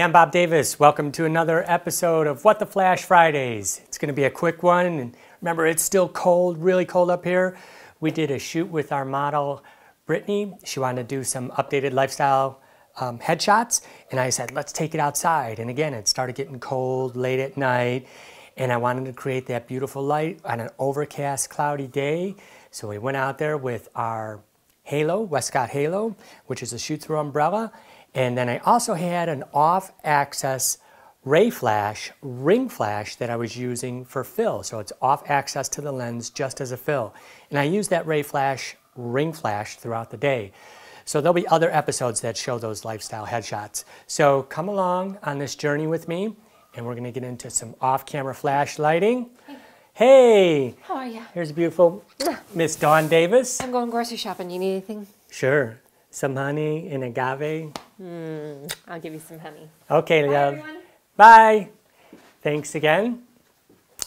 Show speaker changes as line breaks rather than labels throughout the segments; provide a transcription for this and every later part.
I'm Bob Davis. Welcome to another episode of What the Flash Fridays. It's going to be a quick one, and remember, it's still cold, really cold up here. We did a shoot with our model, Brittany. She wanted to do some updated lifestyle headshots, and I said, let's take it outside. And again, it started getting cold late at night, and I wanted to create that beautiful light on an overcast, cloudy day. So we went out there with our Halo, Westcott Halo, which is a shoot-through umbrella. And then I also had an off-axis ray flash, ring flash that I was using for fill. So it's off-axis to the lens just as a fill. And I use that ray flash, ring flash throughout the day. So there'll be other episodes that show those lifestyle headshots. So come along on this journey with me, and we're gonna get into some off-camera flash lighting. Hey!
How are you?
Here's a beautiful Miss Dawn Davis.
I'm going grocery shopping. You need anything?
Sure. Some honey and agave.
I'll give you some honey.
Okay,
Bye,
love.
everyone.
Bye. Thanks again.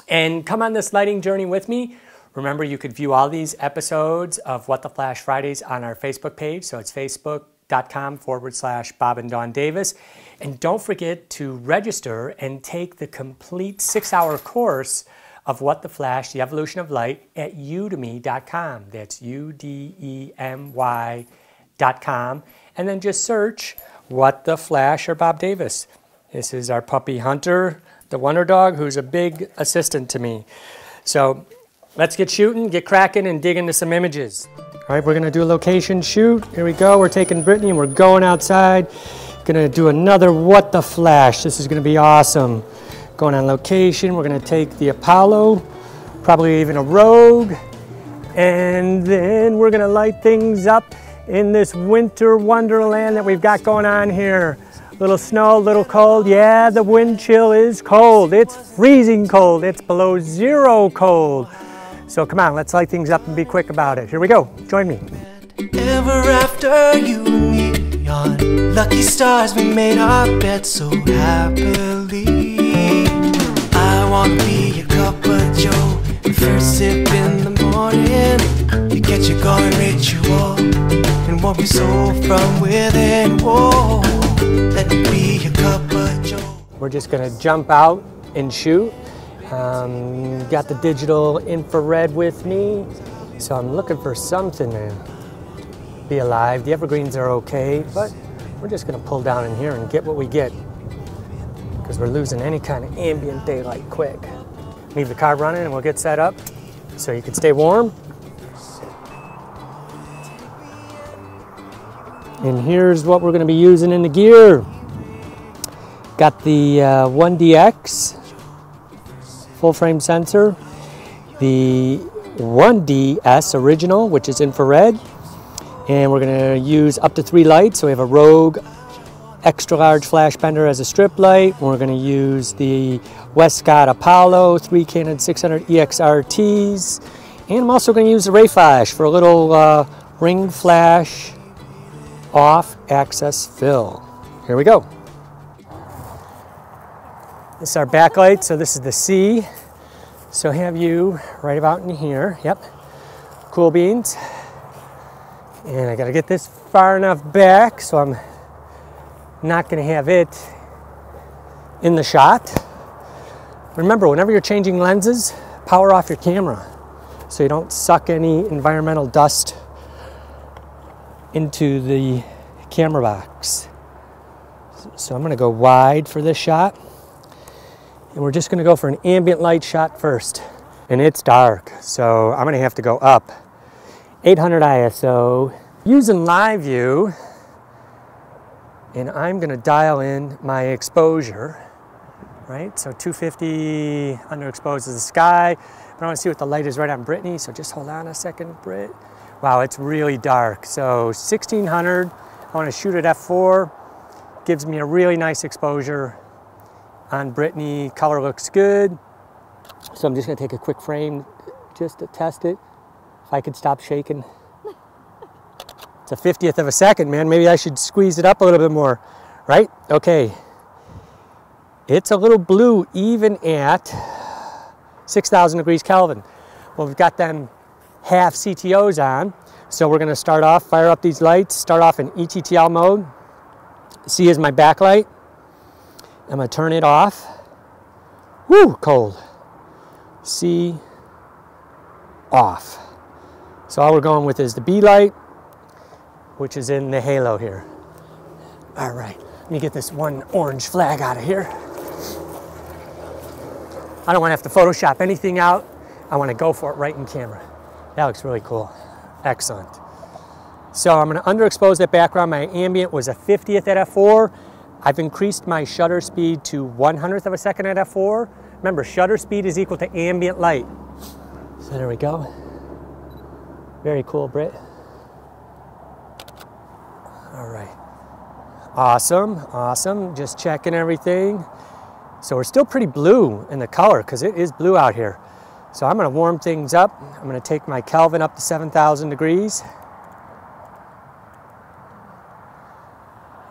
And come on this lighting journey with me. Remember, you could view all these episodes of What the Flash Fridays on our Facebook page. So it's facebook.com/Bob and Dawn Davis. And don't forget to register and take the complete 6-hour course of What the Flash, the Evolution of Light at udemy.com. That's UDEMY.com. And then just search What the Flash or Bob Davis. This is our puppy Hunter, the Wonder Dog, who's a big assistant to me. So let's get shooting, get cracking, and dig into some images. All right, we're gonna do a location shoot. Here we go, we're taking Brittany and we're going outside. Gonna do another What the Flash. This is gonna be awesome. Going on location, we're gonna take the Apollo, probably even a Rogue, and then we're gonna light things up in this winter wonderland that we've got going on here. Little snow, little cold. Yeah, the wind chill is cold. It's freezing cold. It's below zero cold. So come on, let's light things up and be quick about it. Here we go. Join me.
Ever after you and me, on lucky stars, we made our bed so happily. I wanna be your cup of joe, the first sip in the morning. You get your going ritual, and what we soul from within. Whoa, let me be your cup of joe.
We're just gonna jump out and shoot. Got the digital infrared with me, so I'm looking for something to be alive. The evergreens are okay, but we're just gonna pull down in here and get what we get, because we're losing any kind of ambient daylight quick. Leave the car running and we'll get set up so you can stay warm. And here's what we're gonna be using in the gear. Got the 1DX full frame sensor, the 1DS original, which is infrared, and we're gonna use up to 3 lights. So we have a Rogue extra large flash bender as a strip light. We're gonna use the Westcott Apollo, 3 Canon 600 EXRTs, and I'm also gonna use the ray flash for a little ring flash off-axis fill. Here we go. This is our backlight, so this is the C. So have you right about in here. Yep, cool beans. And I gotta get this far enough back so I'm not gonna have it in the shot. Remember, whenever you're changing lenses, power off your camera so you don't suck any environmental dust into the camera box. So I'm gonna go wide for this shot. And we're just gonna go for an ambient light shot first. And it's dark, so I'm gonna have to go up. 800 ISO. Using live view, and I'm gonna dial in my exposure, right? So 250 underexposed to the sky. But I wanna see what the light is right on Brittany, so just hold on a second, Britt. Wow, it's really dark. So 1600, I wanna shoot at f4. Gives me a really nice exposure on Brittany. Color looks good. So I'm just gonna take a quick frame just to test it. If I could stop shaking. It's a 50th of a second, man. Maybe I should squeeze it up a little bit more, right? Okay. It's a little blue even at 6,000 degrees Kelvin. Well, we've got them half CTOs on. So we're gonna start off, fire up these lights, start off in ETTL mode. C is my backlight. I'm gonna turn it off. Woo, cold. C, off. So all we're going with is the B light, which is in the halo here. All right, let me get this one orange flag out of here. I don't want to have to Photoshop anything out. I want to go for it right in camera. That looks really cool. Excellent. So I'm going to underexpose that background. My ambient was a 50th at f4. I've increased my shutter speed to 100th of a second at f4. Remember, shutter speed is equal to ambient light. So there we go. Very cool, Britt. All right. Awesome, awesome. Just checking everything. So we're still pretty blue in the color because it is blue out here. So I'm going to warm things up. I'm going to take my Kelvin up to 7,000 degrees.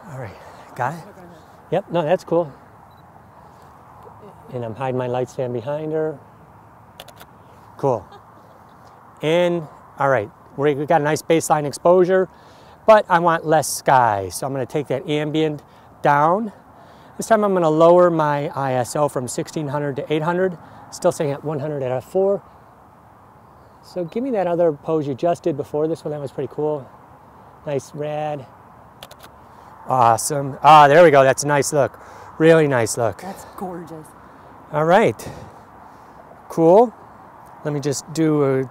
All right, got it? Yep, no, that's cool. And I'm hiding my light stand behind her. Cool. And, all right, we've got a nice baseline exposure, but I want less sky. So I'm going to take that ambient down. This time I'm going to lower my ISO from 1600 to 800, still staying at 100 at f4. So give me that other pose you just did before this one. That was pretty cool. Nice rad. Awesome. Ah, there we go. That's a nice look. Really nice look.
That's gorgeous.
All right. Cool. Let me just do a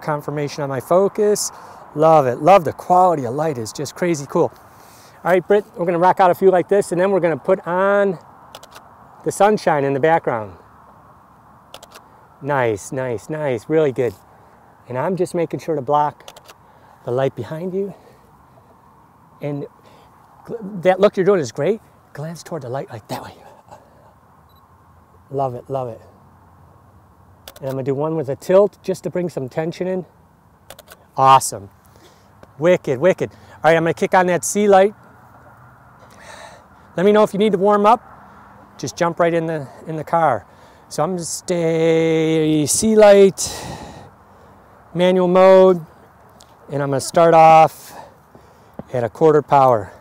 confirmation on my focus. Love it. Love the quality of light. Is just crazy cool. All right, Britt, we're going to rock out a few like this, and then we're going to put on the sunshine in the background. Nice, nice, nice. Really good. And I'm just making sure to block the light behind you. And that look you're doing is great. Glance toward the light like that way. Love it, love it. And I'm going to do one with a tilt just to bring some tension in. Awesome. Wicked, wicked. All right, I'm going to kick on that C light. Let me know if you need to warm up. Just jump right in the car. So I'm going to stay C light, manual mode, and I'm going to start off at a quarter power.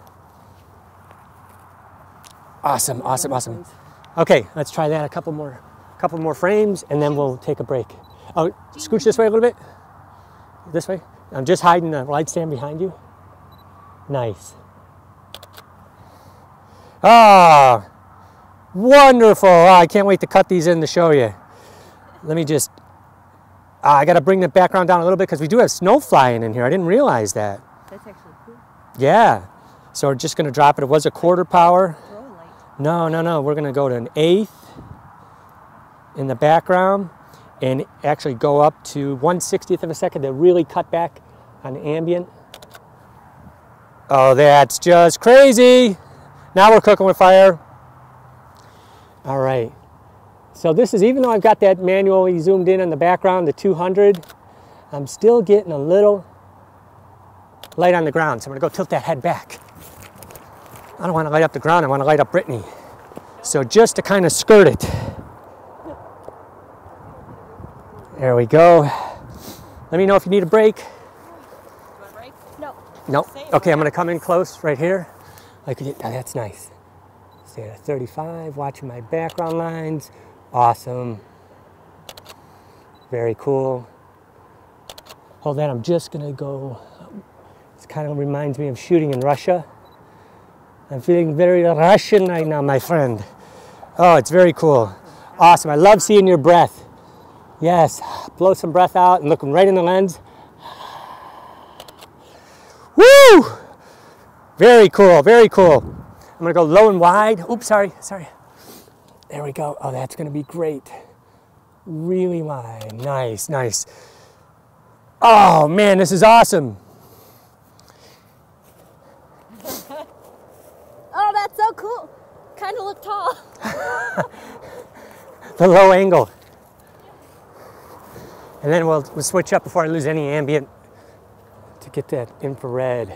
Awesome, awesome, awesome. Okay, let's try that a couple more frames, and then we'll take a break. Oh, scooch this way a little bit. This way. I'm just hiding the light stand behind you. Nice. Ah, wonderful. Oh, I can't wait to cut these in to show you. Let me just, I got to bring the background down a little bit because we do have snow flying in here. I didn't realize that.
That's actually cool.
Yeah. So we're just going to drop it. It was a quarter power. No, no, no. We're going to go to an 1/8 in the background and actually go up to 1/60th of a second to really cut back on ambient. Oh, that's just crazy. Now we're cooking with fire. All right. So this is, even though I've got that manually zoomed in on the background, the 200, I'm still getting a little light on the ground. So I'm going to go tilt that head back. I don't want to light up the ground. I want to light up Brittany. So just to kind of skirt it. There we go. Let me know if you need a break.
You want a break? No.
No. Okay, I'm going to come in close right here. Like, oh, that's nice. Stay at 35, watching my background lines. Awesome. Very cool. Hold that, I'm just going to go. It kind of reminds me of shooting in Russia. I'm feeling very Russian right now, my friend. Oh, it's very cool. Awesome. I love seeing your breath. Yes. Blow some breath out and looking right in the lens. Woo! Very cool. Very cool. I'm going to go low and wide. Oops, sorry. There we go. Oh, that's going to be great. Really wide. Nice, nice. Oh, man, this is awesome.
Oh, that's so cool. Kind of look tall.
The low angle. And then we'll switch up before I lose any ambient to get that infrared.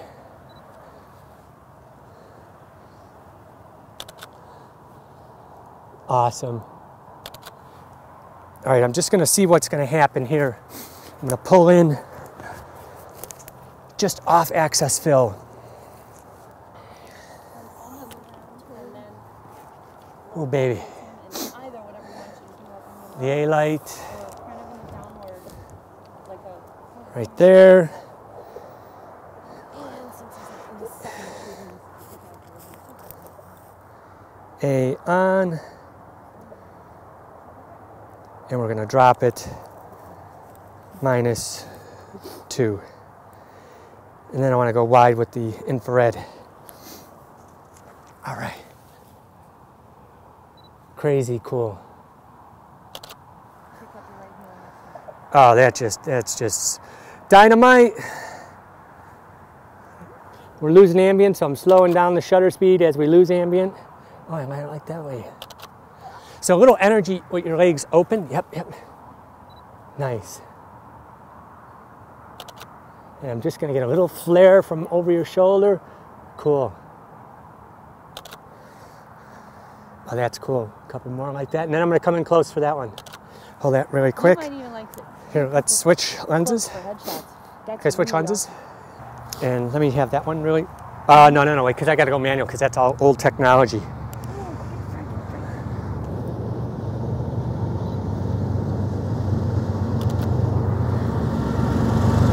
Awesome. All right, I'm just going to see what's going to happen here. I'm going to pull in just off access fill. Oh, baby.
Either, whatever you want you to do up in
The A light
kind of in the downward, like a.
right there.
And since it's in the second
A on. And we're going to drop it -2. And then I want to go wide with the infrared. All right. Crazy cool. Oh, that's just dynamite. We're losing ambient, so I'm slowing down the shutter speed as we lose ambient. Oh, I might like that way. So a little energy with your legs open. Yep, yep. Nice. And I'm just gonna get a little flare from over your shoulder. Cool. Oh, that's cool. A couple more like that. And then I'm gonna come in close for that one. Hold that really quick.
You might even like it.
Here, let's switch lenses.
For headshots. That's
Okay, switch
really
lenses. And let me have that one really. No, wait, because I gotta go manual because that's all old technology.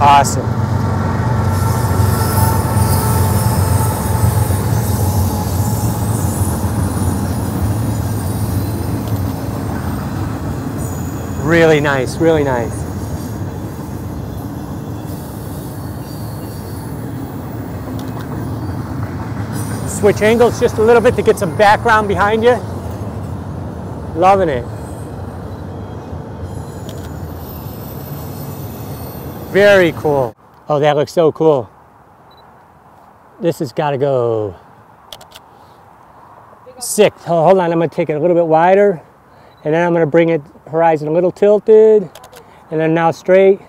Awesome. Really nice, really nice. Switch angles just a little bit to get some background behind you. Loving it. Very cool. Oh, that looks so cool. This has got to go 6. Oh, hold on, I'm going to take it a little bit wider. And then I'm going to bring it horizon a little tilted. And then now straight.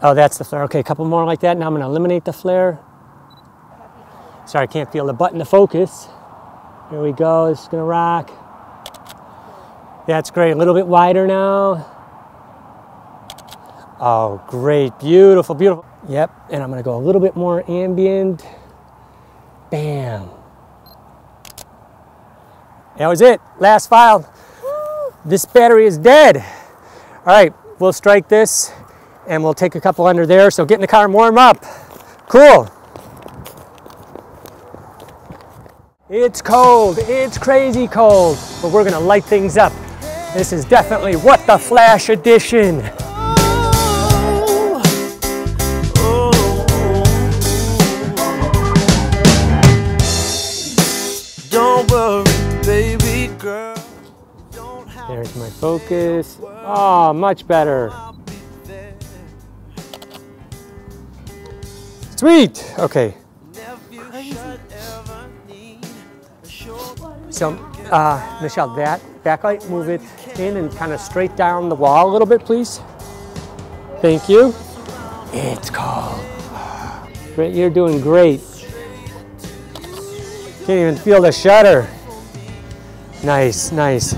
Oh, that's the flare. Okay, a couple more like that. Now I'm going to eliminate the flare. Sorry, I can't feel the button to focus. Here we go. It's going to rock. That's great. A little bit wider now. Oh, great. Beautiful, beautiful. Yep. And I'm going to go a little bit more ambient. Bam. That was it. Last file. Woo! This battery is dead. All right. We'll strike this. And we'll take a couple under there. So get in the car and warm up. Cool. It's cold. It's crazy cold. But we're going to light things up. This is definitely What the Flash edition.
Don't worry, baby girl.
There's my focus. Oh, much better. Sweet. Okay. So, Michelle, that backlight, move it in and kind of straight down the wall a little bit, please. Thank you. It's cold. Great, you're doing great. Can't even feel the shutter. Nice, nice.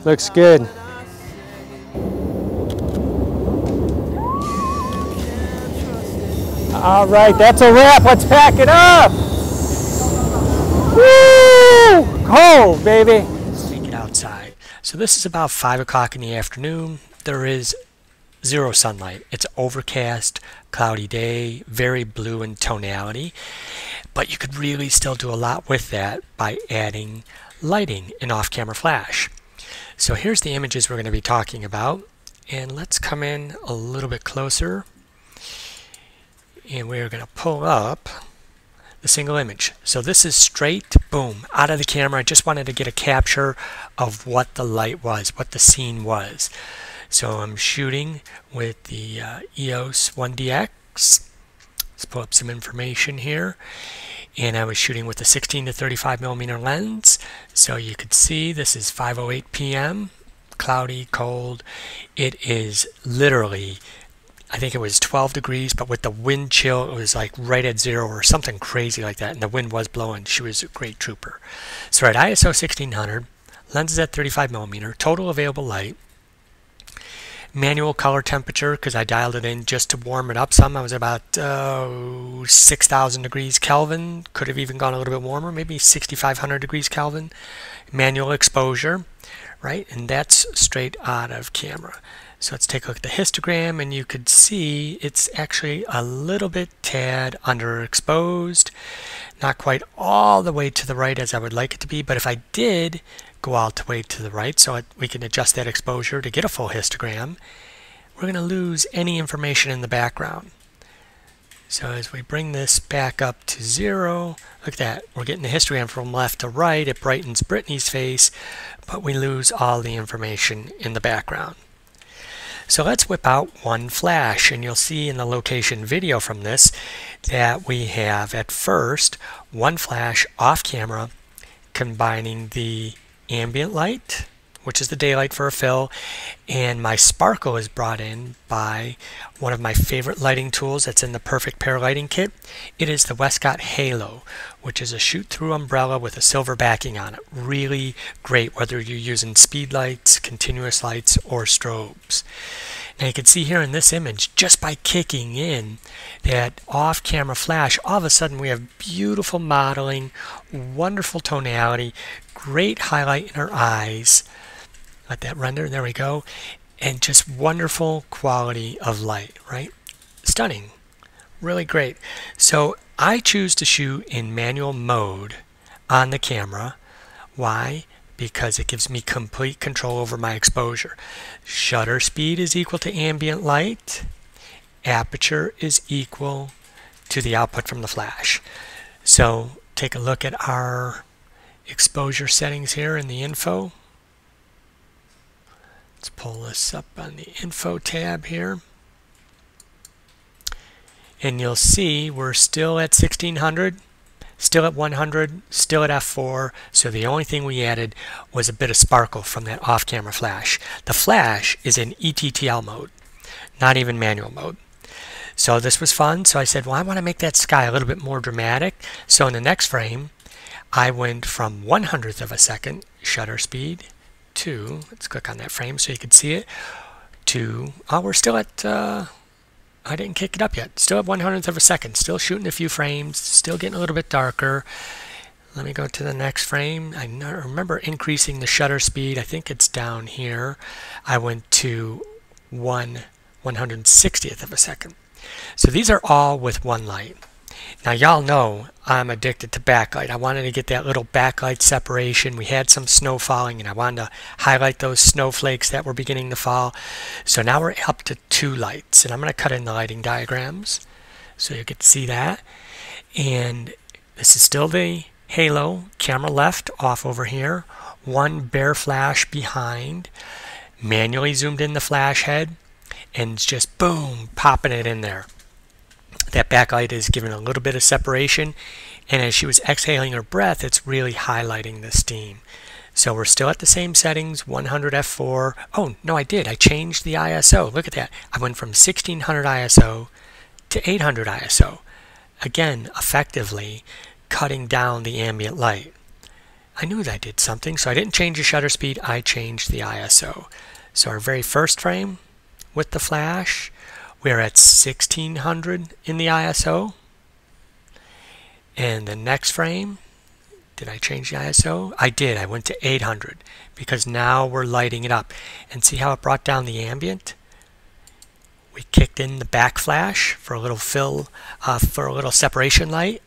Looks good. All right, that's a wrap. Let's pack it up. Woo! Cold, baby. Let's take it outside. So this is about 5 o'clock in the afternoon. There is 0 sunlight. It's overcast, cloudy day, very blue in tonality. But you could really still do a lot with that by adding lighting in off-camera flash. So here's the images we're going to be talking about. And let's come in a little bit closer. And we're going to pull up the single image. So this is straight, boom, out of the camera. I just wanted to get a capture of what the light was, what the scene was. So I'm shooting with the EOS 1DX. Let's pull up some information here. And I was shooting with a 16 to 35 millimeter lens. So you could see this is 5:08 p.m. Cloudy, cold. It is literally, I think it was 12 degrees, but with the wind chill, it was like right at 0 or something crazy like that. And the wind was blowing. She was a great trooper. So at ISO 1600, lenses at 35 millimeter, total available light. manual color temperature because I dialed it in just to warm it up some. I was about 6,000 degrees Kelvin. Could have even gone a little bit warmer, maybe 6,500 degrees Kelvin. Manual exposure, right? And that's straight out of camera. So let's take a look at the histogram, and you could see it's actually a little bit tad underexposed. Not quite all the way to the right as I would like it to be, but if I did go all the way to the right, so we can adjust that exposure to get a full histogram, we're going to lose any information in the background. So as we bring this back up to 0, look at that. We're getting the histogram from left to right. It brightens Brittany's face, but we lose all the information in the background. So let's whip out one flash, and you'll see in the location video from this that we have at first one flash off camera combining the ambient light, which is the daylight for a fill, and my sparkle is brought in by one of my favorite lighting tools that's in the Perfect Pair lighting kit. It is the Westcott Halo, which is a shoot-through umbrella with a silver backing on it. Really great whether you're using speed lights, continuous lights, or strobes. Now you can see here in this image, just by kicking in that off-camera flash, all of a sudden we have beautiful modeling, wonderful tonality, great highlight in our eyes. Let that render, there we go, and just wonderful quality of light, right? Stunning, really great. So I choose to shoot in manual mode on the camera. Why? Because it gives me complete control over my exposure. Shutter speed is equal to ambient light. Aperture is equal to the output from the flash. So take a look at our exposure settings here in the info. Let's pull this up on the info tab here. And you'll see we're still at 1600, still at 100, still at f4. So the only thing we added was a bit of sparkle from that off-camera flash. The flash is in ETTL mode, not even manual mode. So this was fun. So I said, well, I want to make that sky a little bit more dramatic. So in the next frame, I went from 1/100th of a second shutter speed to, let's click on that frame so you can see it, to, oh, we're still at, I didn't kick it up yet, still at 1/100th of a second, still shooting a few frames, still getting a little bit darker. Let me go to the next frame. I remember increasing the shutter speed. I think it's down here. I went to 1/160th of a second. So these are all with one light. Now y'all know I'm addicted to backlight. I wanted to get that little backlight separation. We had some snow falling and I wanted to highlight those snowflakes that were beginning to fall. So now we're up to 2 lights, and I'm going to cut in the lighting diagrams so you can see that. And this is still the halo, camera left off over here, one bare flash behind, manually zoomed in the flash head, and just boom, popping it in there. That backlight is giving a little bit of separation, and as she was exhaling her breath, it's really highlighting the steam. So we're still at the same settings, 100 f4. Oh, no, I did. I changed the ISO. Look at that. I went from 1600 ISO to 800 ISO. Again, effectively cutting down the ambient light. I knew that I did something, so I didn't change the shutter speed. I changed the ISO. So our very first frame with the flash, we're at 1600 in the ISO. And the next frame, did I change the ISO? I did. I went to 800 because now we're lighting it up. And see how it brought down the ambient? We kicked in the back flash for a little fill, for a little separation light.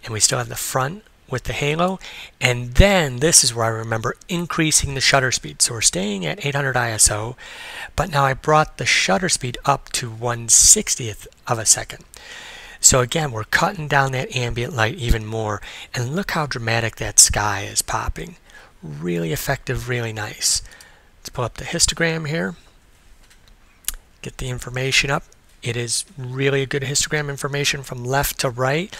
And we still have the front with the halo. And then this is where I remember increasing the shutter speed. So we're staying at 800 ISO, but now I brought the shutter speed up to 1/60th of a second. So again, we're cutting down that ambient light even more. And look how dramatic that sky is popping. Really effective, really nice. Let's pull up the histogram here. Get the information up. It is really a good histogram information from left to right.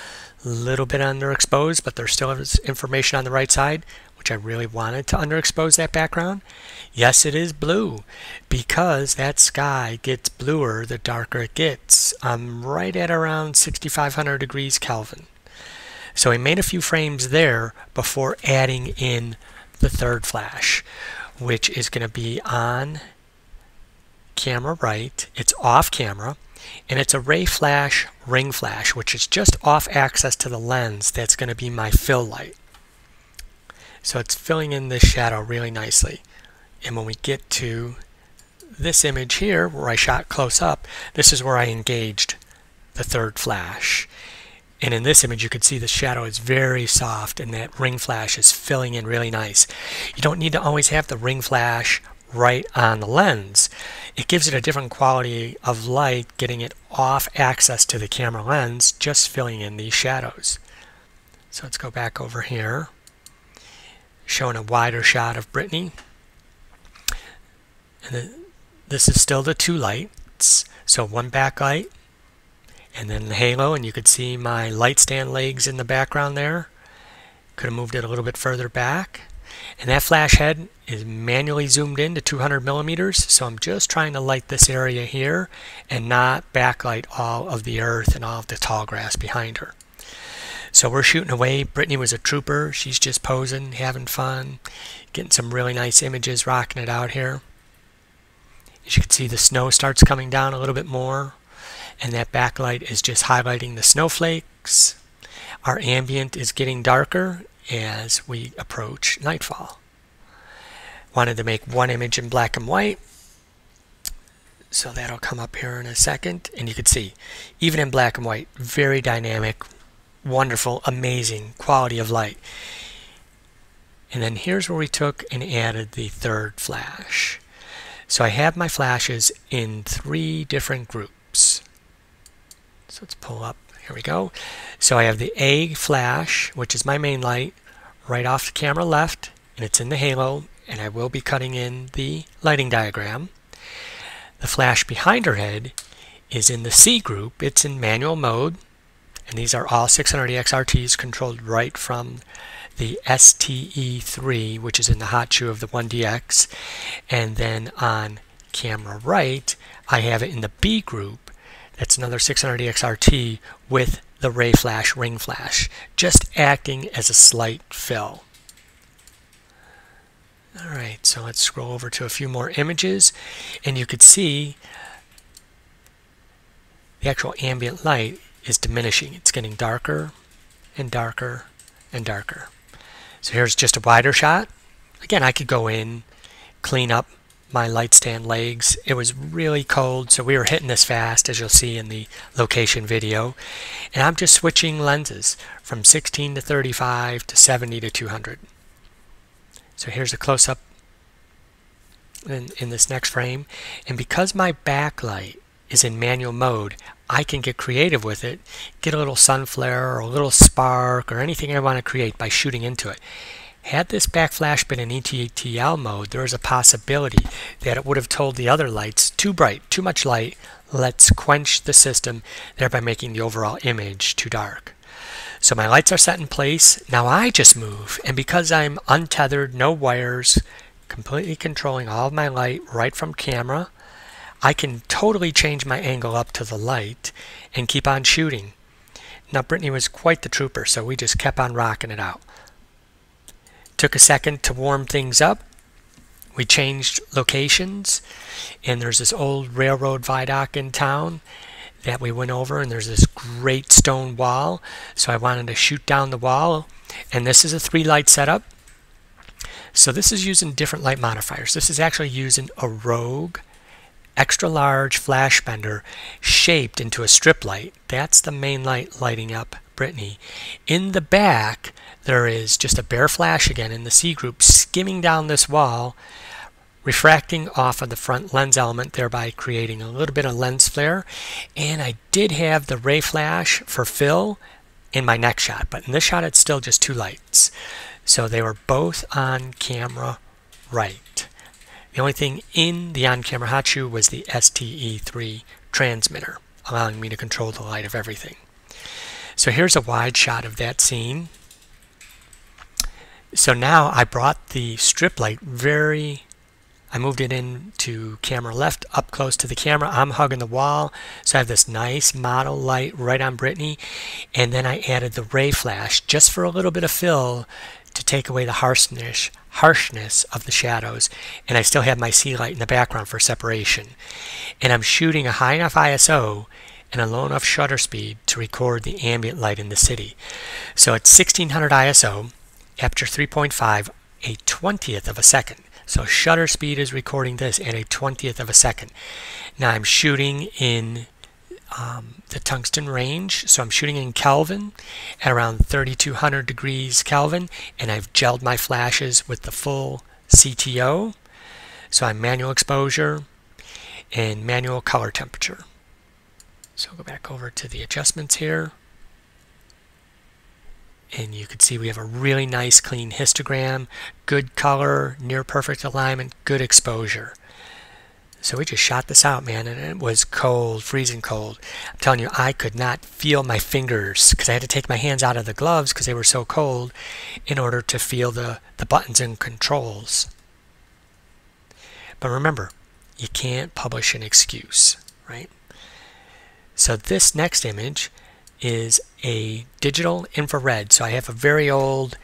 A little bit underexposed, but there still is information on the right side, which I really wanted to underexpose that background. Yes, it is blue because that sky gets bluer the darker it gets. I'm right at around 6,500 degrees Kelvin. So I made a few frames there before adding in the third flash, which is going to be on camera right, it's off camera, and it's a ray flash ring flash, which is just off access to the lens. That's going to be my fill light. So it's filling in this shadow really nicely. And when we get to this image here where I shot close up, this is where I engaged the third flash. And in this image you can see the shadow is very soft and that ring flash is filling in really nice. You don't need to always have the ring flash right on the lens. It gives it a different quality of light, getting it off access to the camera lens, just filling in these shadows. So let's go back over here, showing a wider shot of Brittany. And this is still the two lights, so one backlight and then the halo, and you could see my light stand legs in the background there. Could have moved it a little bit further back. And that flash head is manually zoomed in to 200 millimeters, so I'm just trying to light this area here and not backlight all of the earth and all of the tall grass behind her. So we're shooting away. Brittany was a trooper. She's just posing, having fun, getting some really nice images, rocking it out here. As you can see, the snow starts coming down a little bit more, and that backlight is just highlighting the snowflakes. Our ambient is getting darker as we approach nightfall. Wanted to make one image in black and white, so that'll come up here in a second. And you can see, even in black and white, very dynamic, wonderful, amazing quality of light. And then here's where we took and added the third flash. So I have my flashes in 3 different groups. So let's pull up, here we go. So I have the A flash, which is my main light, right off the camera left, and it's in the halo, and I will be cutting in the lighting diagram. The flash behind her head is in the C group. It's in manual mode, and these are all 600EX RTs controlled right from the STE3, which is in the hot shoe of the 1DX. And then on camera right, I have it in the B group. That's another 600EX RT with the ray flash ring flash, just acting as a slight fill. Alright, so let's scroll over to a few more images, and you could see the actual ambient light is diminishing. It's getting darker and darker and darker. So here's just a wider shot. Again, I could go in, clean up my light stand legs. It was really cold, so we were hitting this fast, as you'll see in the location video. And I'm just switching lenses from 16 to 35 to 70 to 200. So here's a close-up in this next frame. And because my backlight is in manual mode, I can get creative with it, get a little sun flare or a little spark or anything I want to create by shooting into it. Had this backflash been in ETL mode, there is a possibility that it would have told the other lights, too bright, too much light, let's quench the system, thereby making the overall image too dark. So my lights are set in place. Now I just move, and because I'm untethered, no wires, completely controlling all of my light right from camera, I can totally change my angle up to the light and keep on shooting. Now Brittany was quite the trooper, so we just kept on rocking it out. Took a second to warm things up. We changed locations, and there's this old railroad viaduct in town that we went over, and there's this great stone wall, so I wanted to shoot down the wall. And this is a 3-light setup. So this is using different light modifiers. This is actually using a Rogue extra large flash bender shaped into a strip light. That's the main light lighting up Brittany. In the back there is just a bare flash again in the C group skimming down this wall, refracting off of the front lens element, thereby creating a little bit of lens flare. And I did have the ray flash for fill in my next shot, but in this shot it's still just 2 lights. So they were both on camera right. The only thing in the on-camera hot shoe was the STE3 transmitter, allowing me to control the light of everything. So here's a wide shot of that scene. So now I brought the strip light very I moved it into camera left, up close to the camera. I'm hugging the wall, so I have this nice model light right on Brittany. And then I added the ray flash just for a little bit of fill to take away the harshness of the shadows. And I still have my sea light in the background for separation. And I'm shooting a high enough ISO and a low enough shutter speed to record the ambient light in the city. So at 1600 ISO, aperture 3.5, a 20th of a second. So shutter speed is recording this at a 20th of a second. Now I'm shooting in the tungsten range, so I'm shooting in Kelvin at around 3200 degrees Kelvin, and I've gelled my flashes with the full CTO. So I'm manual exposure and manual color temperature. So I'll go back over to the adjustments here. And you can see we have a really nice clean histogram, good color, near perfect alignment, good exposure. So we just shot this out, man, and it was cold, freezing cold. I'm telling you, I could not feel my fingers because I had to take my hands out of the gloves because they were so cold in order to feel the buttons and controls. But remember, you can't publish an excuse, right? So this next image is a digital infrared. So I have a very old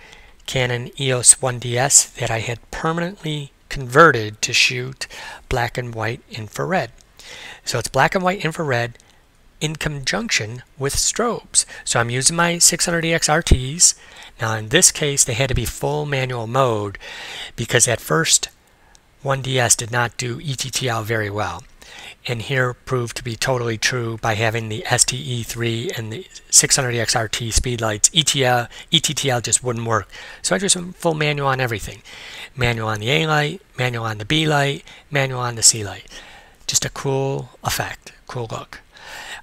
Canon EOS 1DS that I had permanently converted to shoot black and white infrared. So it's black and white infrared in conjunction with strobes. So I'm using my 600EX RTs. Now in this case they had to be full manual mode because at first 1DS did not do ETTL very well. And here proved to be totally true by having the STE3 and the 600EX RT Speedlights. ETTL just wouldn't work. So I just went full manual on everything. Manual on the A light, manual on the B light, manual on the C light. Just a cool effect, cool look.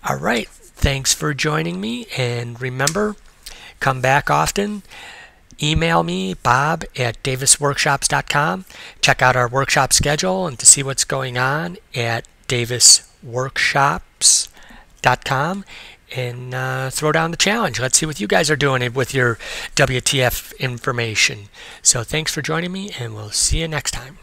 All right, thanks for joining me, and remember, come back often. Email me, bob@davisworkshops.com. Check out our workshop schedule and to see what's going on at davisworkshops.com, and throw down the challenge. Let's see what you guys are doing with your WTF information. So thanks for joining me, and we'll see you next time.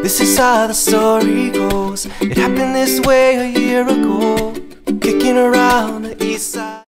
This is how the story goes. It happened this way a year ago. Kicking around the east side.